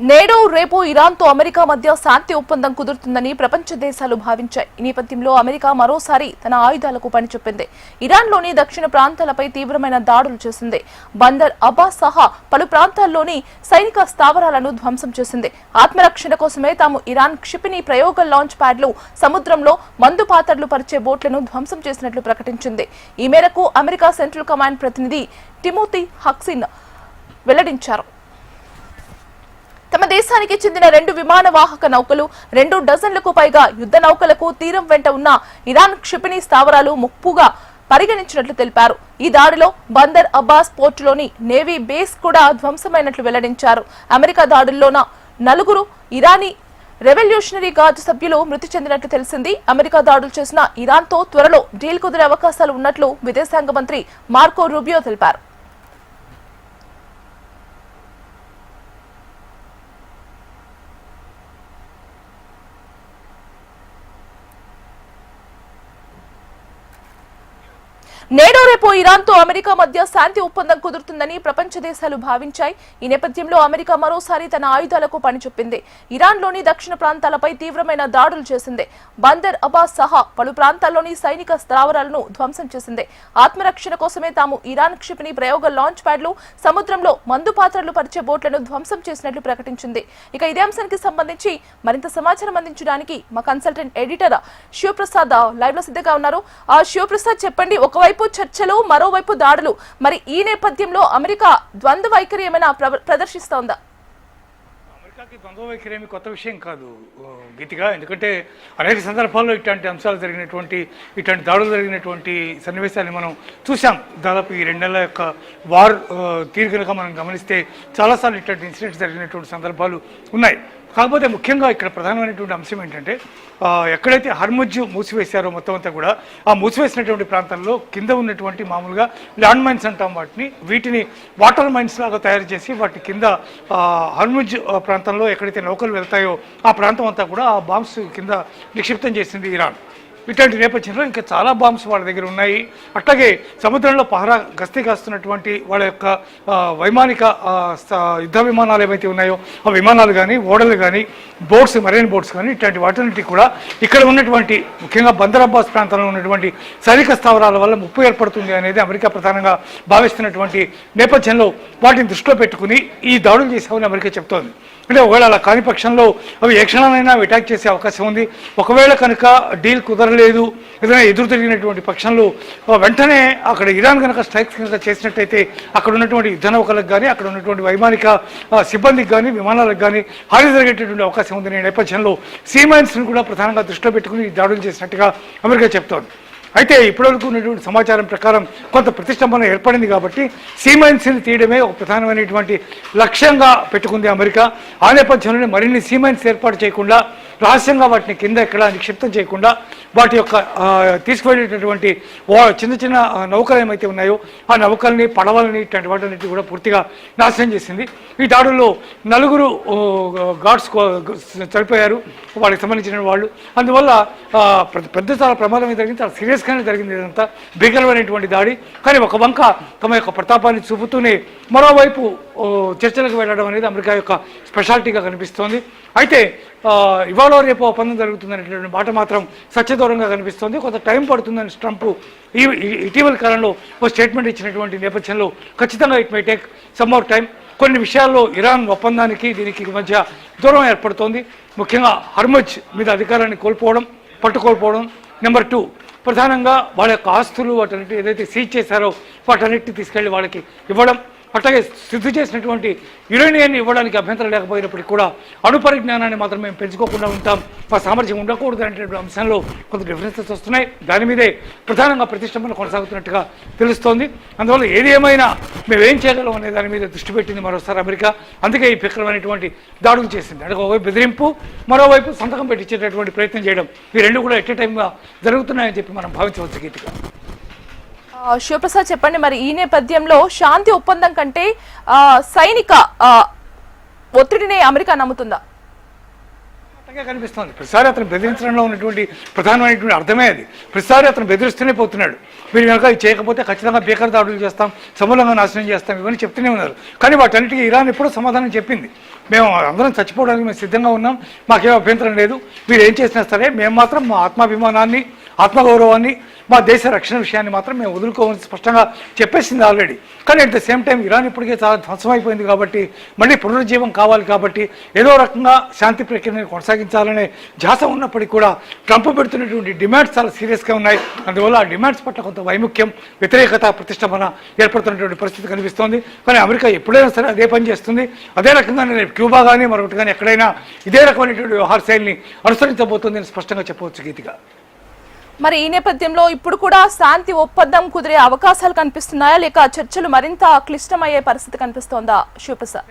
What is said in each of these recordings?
నేడు రేపు ఇరాన్తో అమెరికా మధ్య శాంతి ఒప్పందం కుదురుతుందని ప్రపంచ దేశాలు భావించాయి. ఈ నేపథ్యంలో అమెరికా మరోసారి తన ఆయుధాలకు పనిచెప్పింది. ఇరాన్లోని దక్షిణ ప్రాంతాలపై తీవ్రమైన దాడులు చేసింది. బందర్ అబ్బాస్ సహా పలు ప్రాంతాల్లోని సైనిక స్థావరాలను ధ్వంసం చేసింది. ఆత్మరక్షణ కోసమే తాము ఇరాన్ క్షిపణి ప్రయోగ లాంచ్ ప్యాడ్లు, సముద్రంలో మందు పాత్రలు పరిచే బోట్లను ధ్వంసం చేసినట్లు ప్రకటించింది. ఈ మేరకు అమెరికా సెంట్రల్ కమాండ్ ప్రతినిధి టిమోథీ హక్సిన్ వెల్లడించారు. తమ దేశానికి చెందిన 2 విమాన వాహక నౌకలు, 2 డజన్లకు పైగా యుద్ధ నౌకలకు తీరం వెంట ఉన్న ఇరాన్ క్షిపణి స్థావరాలు ముప్పుగా పరిగణించినట్లు తెలిపారు. ఈ దాడిలో బందర్ అబ్బాస్ పోర్టులోని నేవీ బేస్ కూడా ధ్వంసమైనట్లు వెల్లడించారు. అమెరికా దాడుల్లోన 4 ఇరానీ రెవల్యూషనరీ గార్డ్ సభ్యులు మృతి చెందినట్లు తెలిసింది. అమెరికా దాడులు చేసిన ఇరాన్తో త్వరలో డీల్ కుదిరే అవకాశాలు ఉన్నట్లు విదేశాంగ మంత్రి మార్కో రూబియో తెలిపారు. నేడు రేపు ఇరాన్తో అమెరికా మధ్య శాంతి ఒప్పందం కుదురుతుందని ప్రపంచ దేశాలు భావించాయి. ఈ నేపథ్యంలో అమెరికా మరోసారి తన ఆయుధాలకు పనిచెప్పింది. ఇరాన్లోని దక్షిణ ప్రాంతాలపై తీవ్రమైన దాడులు చేసింది. బందర్ అబ్బాస్ సహా పలు ప్రాంతాల్లోని సైనిక స్థావరాలను ధ్వంసం చేసింది. ఆత్మరక్షణ కోసమే తాము ఇరాన్ క్షిపణి ప్రయోగ లాంచ్ ప్యాడ్లు, సముద్రంలో మందు పాత్రలు పరిచే బోట్లను ధ్వంసం చేసినట్లు ప్రకటించింది. ఇక ఇదే అంశానికి సంబంధించి మరింత సమాచారం అందించడానికి మా కన్సల్టెంట్ ఎడిటర్ శివప్రసాద్ లైవ్ లో సిద్ధంగా ఉన్నారు. శివప్రసాద్, చెప్పండి, ఒకవైపు చర్చలు, మరోవైపు దాడులు, మరి ఈ నేపథ్యంలో అమెరికా ద్వంద్వ వైఖరి ఏమైనా ప్రదర్శిస్తోందా? అమెరికాకి ద్వంద్వ వైఖరి ఏమి కొత్త విషయం కాదు గీతిగా, ఎందుకంటే అనేక సందర్భాల్లో ఇట్లాంటి అంశాలు జరిగినటువంటి, ఇట్లాంటి దాడులు జరిగినటువంటి సన్నివేశాన్ని మనం చూసాం. దాదాపు ఈ 2 నెలల యొక్క వార్ తీరు కనుక మనం గమనిస్తే చాలాసార్లు ఇట్లాంటి ఇన్సిడెంట్స్ జరిగినటువంటి సందర్భాలు ఉన్నాయి. కాకపోతే ముఖ్యంగా ఇక్కడ ప్రధానమైనటువంటి అంశం ఏంటంటే, ఎక్కడైతే హర్ముజ్ మూసివేశారో మొత్తం అంతా కూడా, ఆ మూసివేసినటువంటి ప్రాంతాల్లో కింద ఉన్నటువంటి మామూలుగా ల్యాండ్ మైన్స్ అంటాం వీటిని వాటర్ మైన్స్ లాగా తయారు చేసి వాటి కింద హర్ముజ్ ప్రాంతంలో ఎక్కడైతే నౌకలు వెళ్తాయో ఆ ప్రాంతం అంతా కూడా ఆ బాంబ్స్ కింద నిక్షిప్తం చేసింది ఇరాన్. ఇట్లాంటి నేపథ్యంలో ఇంకా చాలా బాంబ్స్ వాళ్ళ దగ్గర ఉన్నాయి. అట్లాగే సముద్రంలో పహరా గస్తీ కాస్తున్నటువంటి వాళ్ళ యొక్క వైమానిక యుద్ధ విమానాలు ఏవైతే ఉన్నాయో ఆ విమానాలు కానీ, ఓడలు కానీ, బోట్స్, మరైన్ బోట్స్ కానీ, ఇట్లాంటి వాటిని కూడా ఇక్కడ ఉన్నటువంటి ముఖ్యంగా బందర్ అబ్బాస్ ప్రాంతంలో ఉన్నటువంటి సైనిక స్థావరాల వల్ల ముప్పు ఏర్పడుతుంది అనేది అమెరికా ప్రధానంగా భావిస్తున్నటువంటి నేపథ్యంలో వాటిని దృష్టిలో పెట్టుకుని ఈ దాడులు చేశామని అమెరికా చెప్తోంది. అంటే ఒకవేళ అలా కాని పక్షంలో అవి ఏ క్షణాలైనా అటాక్ చేసే అవకాశం ఉంది. ఒకవేళ కనుక డీల్ కుదరలేదు, ఏదైనా ఎదురు తిరిగినటువంటి పక్షంలో వెంటనే అక్కడ ఇరాన్ కనుక స్ట్రైక్స్ కనుక చేసినట్టయితే అక్కడ ఉన్నటువంటి యుద్ధ నౌకలకు కానీ, అక్కడ ఉన్నటువంటి వైమానిక సిబ్బందికి కానీ, విమానాలకు కానీ హాని జరిగేటటువంటి అవకాశం ఉంది. ఈ నేపథ్యంలో సీమైన్స్ని కూడా ప్రధానంగా దృష్టిలో పెట్టుకుని దాడులు చేసినట్టుగా అమెరికా చెప్తోంది. అయితే ఇప్పటివరకు ఉన్నటువంటి సమాచారం ప్రకారం కొంత ప్రతిష్టంభన ఏర్పడింది కాబట్టి సీమైన్స్ని తీయడమే ఒక ప్రధానమైనటువంటి లక్ష్యంగా పెట్టుకుంది అమెరికా. ఆ నేపథ్యంలోనే మరిన్ని సీమైన్స్ ఏర్పాటు చేయకుండా, రహస్యంగా వాటిని కింద ఎక్కడ నిక్షిప్తం చేయకుండా వాటి యొక్క తీసుకువెళ్ళేటటువంటి చిన్న చిన్న నౌకలు ఏమైతే ఉన్నాయో ఆ నౌకల్ని, పడవలని, ఇట్లాంటి వాటిని కూడా పూర్తిగా నాశనం చేసింది. ఈ దాడుల్లో 4 గార్డ్స్ చనిపోయారు, వాళ్ళకి సంబంధించిన వాళ్ళు. అందువల్ల పెద్ద చాలా ప్రమాదం జరిగింది, చాలా సీరియస్గానే జరిగింది. ఇదంతా భీకరమైనటువంటి దాడి. కానీ ఒక వంక తమ యొక్క ప్రతాపాన్ని చూపుతూనే మరోవైపు చర్చలకు వెళ్ళడం అనేది అమెరికా యొక్క స్పెషాలిటీగా కనిపిస్తోంది. అయితే ఇవాళ రేపు ఒప్పందం జరుగుతుందనేటువంటి మాట మాత్రం సత్యదూరంగా కనిపిస్తోంది. కొంత టైం పడుతుందని ట్రంప్ ఇటీవల కాలంలో ఒక స్టేట్మెంట్ ఇచ్చినటువంటి నేపథ్యంలో ఖచ్చితంగా it my take some more time. కొన్ని విషయాల్లో ఇరాన్ ఒప్పందానికి దీనికి మధ్య దూరం ఏర్పడుతోంది. ముఖ్యంగా హర్ముజ్ మీద అధికారాన్ని పట్టుకోల్పోవడం. నెంబర్ 2, ప్రధానంగా వాళ్ళ యొక్క ఆస్తులు వాటన్నిటి ఏదైతే సీజ్ చేశారో వాటన్నిటిని తీసుకెళ్లి వాళ్ళకి ఇవ్వడం. అట్లాగే సిద్ధి చేసినటువంటి యురేనియాన్ని ఇవ్వడానికి అభ్యంతరం లేకపోయినప్పటికీ కూడా అణు పరిజ్ఞానాన్ని మాత్రం మేము పెంచుకోకుండా ఉంటాం, మా సామర్థ్యం ఉండకూడదు అనేటువంటి అంశంలో కొంత డిఫరెన్సెస్ వస్తున్నాయి. దాని మీదే ప్రధానంగా ప్రతిష్టంభన కొనసాగుతున్నట్టుగా తెలుస్తోంది. అందువల్ల ఏది ఏమైనా మేమేం చేయగలం అనే దాని మీద దృష్టి పెట్టింది మరోసారి అమెరికా. అందుకే ఈ భీకరమైనటువంటి దాడులు చేసింది. అంటే ఒకవైపు బెదిరింపు, మరోవైపు సంతకం పెట్టించేటటువంటి ప్రయత్నం చేయడం, ఈ 2 కూడా ఎట్ ఏ టైంగా జరుగుతున్నాయని చెప్పి మనం భావించవచ్చు గీతిగా. శివప్రసాద్, చెప్పండి, మరి ఈ నేపథ్యంలో శాంతి ఒప్పందం కంటే సైనిక ఒత్తిడిని అమెరికా నమ్ముతుందా? అట్లాగే కనిపిస్తోంది. ప్రతిసారి అతను బెదిరించడంలో ఉన్నటువంటి ప్రధానమైనటువంటి అర్థమే అది. ప్రతిసారి అతను బెదిరిస్తూనే పోతున్నాడు. మీరు కనుక ఇది చేయకపోతే ఖచ్చితంగా భీకర దాడులు చేస్తాం, సమూలంగా నాశనం చేస్తాం, ఇవన్నీ చెప్తూనే ఉన్నారు. కానీ వాటన్నిటికీ ఇరాన్ ఎప్పుడూ సమాధానం చెప్పింది. మేము అందరం చచ్చిపోవడానికి మేము సిద్ధంగా ఉన్నాం, మాకేం అభ్యంతరం లేదు, మీరు ఏం చేసినా సరే మేము మాత్రం మా ఆత్మాభిమానాన్ని, ఆత్మగౌరవాన్ని, మా దేశ రక్షణ విషయాన్ని మాత్రం మేము వదులుకోవాలని స్పష్టంగా చెప్పేసింది ఆల్రెడీ. కానీ at the same time Iran ఇప్పటికే చాలా ధ్వంసమైపోయింది కాబట్టి మళ్ళీ పునరుజ్జీవం కావాలి కాబట్టి ఏదో రకంగా శాంతి ప్రక్రియను కొనసాగించాలనే ధ్యాస ఉన్నప్పటికీ కూడా ట్రంప్ పెడుతున్నటువంటి డిమాండ్స్ చాలా సీరియస్గా ఉన్నాయి. అందువల్ల ఆ డిమాండ్స్ పట్ల కొంత వైముఖ్యం, వ్యతిరేకత, ప్రతిష్టంభన ఏర్పడుతున్నటువంటి పరిస్థితి కనిపిస్తోంది. కానీ అమెరికా ఎప్పుడైనా సరే అదే పని చేస్తుంది. అదే రకంగా క్యూబా కానీ మరొకటి కానీ ఎక్కడైనా ఇదే రకమైనటువంటి వ్యవహార శైలిని అనుసరించబోతుంది అని స్పష్టంగా చెప్పవచ్చు గీతిగా. మరి ఈ నేపథ్యంలో ఇప్పుడు కూడా శాంతి ఒప్పందం కుదిరే అవకాశాలు కనిపిస్తున్నాయా, లేక చర్చలు మరింత క్లిష్టమయ్యే పరిస్థితి కనిపిస్తోందా శివప్రసాద్?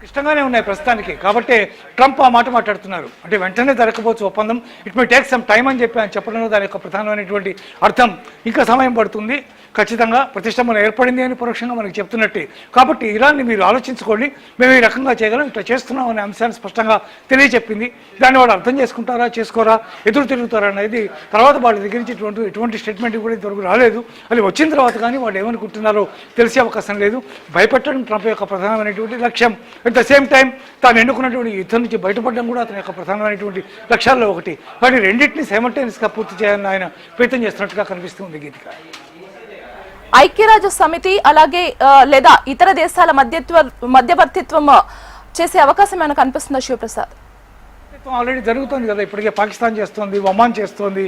క్లిష్టంగానే ఉన్నాయి ప్రస్తుతానికి. కాబట్టి ట్రంప్ ఆ మాట మాట్లాడుతున్నారు. అంటే వెంటనే జరగకపోవచ్చు ఒప్పందం, it may take some time అని చెప్పి ఆయన చెప్పడంలో దాని యొక్క ప్రధానమైనటువంటి అర్థం ఇంకా సమయం పడుతుంది, ఖచ్చితంగా ప్రతిష్టంభన ఏర్పడింది అని పరోక్షంగా మనకి చెప్తున్నట్టే. కాబట్టి ఇరాన్ని మీరు ఆలోచించుకోండి, మేము ఈ రకంగా చేయగలం, ఇట్లా చేస్తున్నాం అనే అంశాన్ని స్పష్టంగా తెలియచెప్పింది. దాన్ని వాడు అర్థం చేసుకుంటారా, చేసుకోరా, ఎదురు తిరుగుతారా అనేది తర్వాత వాళ్ళ దగ్గర నుంచి ఎటువంటి స్టేట్మెంట్ కూడా ఇంతవరకు రాలేదు. అది వచ్చిన తర్వాత కానీ వాళ్ళు ఏమనుకుంటున్నారో తెలిసే అవకాశం లేదు. భయపెట్టడం ట్రంప్ యొక్క ప్రధానమైనటువంటి లక్ష్యం. అట్ ద సేమ్ టైం తాను ఎన్నుకున్నటువంటి యుద్ధం నుంచి బయటపడడం కూడా అతని యొక్క ప్రధానమైనటువంటి లక్ష్యాల్లో ఒకటి. కానీ రెండింటినీ సైమల్టేనియస్గా పూర్తి చేయాలని ఆయన ప్రయత్నం చేస్తున్నట్టుగా కనిపిస్తుంది గీతిక. ఐక్యరాజ్య సమితి అలాగే లేదా ఇతర దేశాల మధ్యవర్తిత్వం చేసే అవకాశం ఏమైనా కనిపిస్తుందా శివప్రసాద్? ఆల్రెడీ జరుగుతుంది కదా, ఇప్పటికే పాకిస్తాన్ చేస్తుంది, ఒమాన్ చేస్తుంది,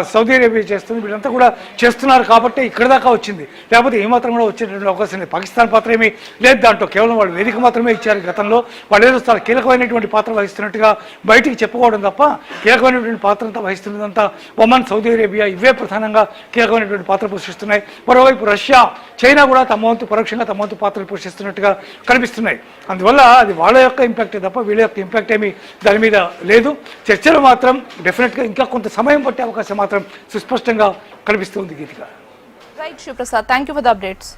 సౌదీ అరేబియా చేస్తుంది, వీళ్ళంతా కూడా చేస్తున్నారు కాబట్టి ఇక్కడ దాకా వచ్చింది. లేకపోతే ఏమాత్రం కూడా వచ్చేటువంటి అవకాశం లేదు. పాకిస్తాన్ పాత్ర ఏమీ లేదు దాంట్లో, కేవలం వాళ్ళు వేదిక మాత్రమే ఇచ్చారు గతంలో. వాళ్ళు ఏదో చాలా కీలకమైనటువంటి పాత్ర వహిస్తున్నట్టుగా బయటికి చెప్పుకోవడం తప్ప కీలకమైనటువంటి పాత్ర అంతా వహిస్తున్నదంతా ఒమాన్, సౌదీ అరేబియా ఇవే ప్రధానంగా కీలకమైనటువంటి పాత్ర పోషిస్తున్నాయి. మరోవైపు రష్యా, చైనా కూడా తమ వంతు పరోక్షంగా తమ వంతు పాత్రలు పోషిస్తున్నట్టుగా కనిపిస్తున్నాయి. అందువల్ల అది వాళ్ళ యొక్క ఇంపాక్టే తప్ప వీళ్ళ యొక్క ఇంపాక్ట్ ఏమీ దాని మీద లేదు. చర్చలు మాత్రం డెఫినెట్గా ఇంకా కొంత సమయం పట్టే అవకాశం మాత్రం సుస్పష్టంగా కనిపిస్తుంది Geetika. Right Shivaprasad, thank you for the updates.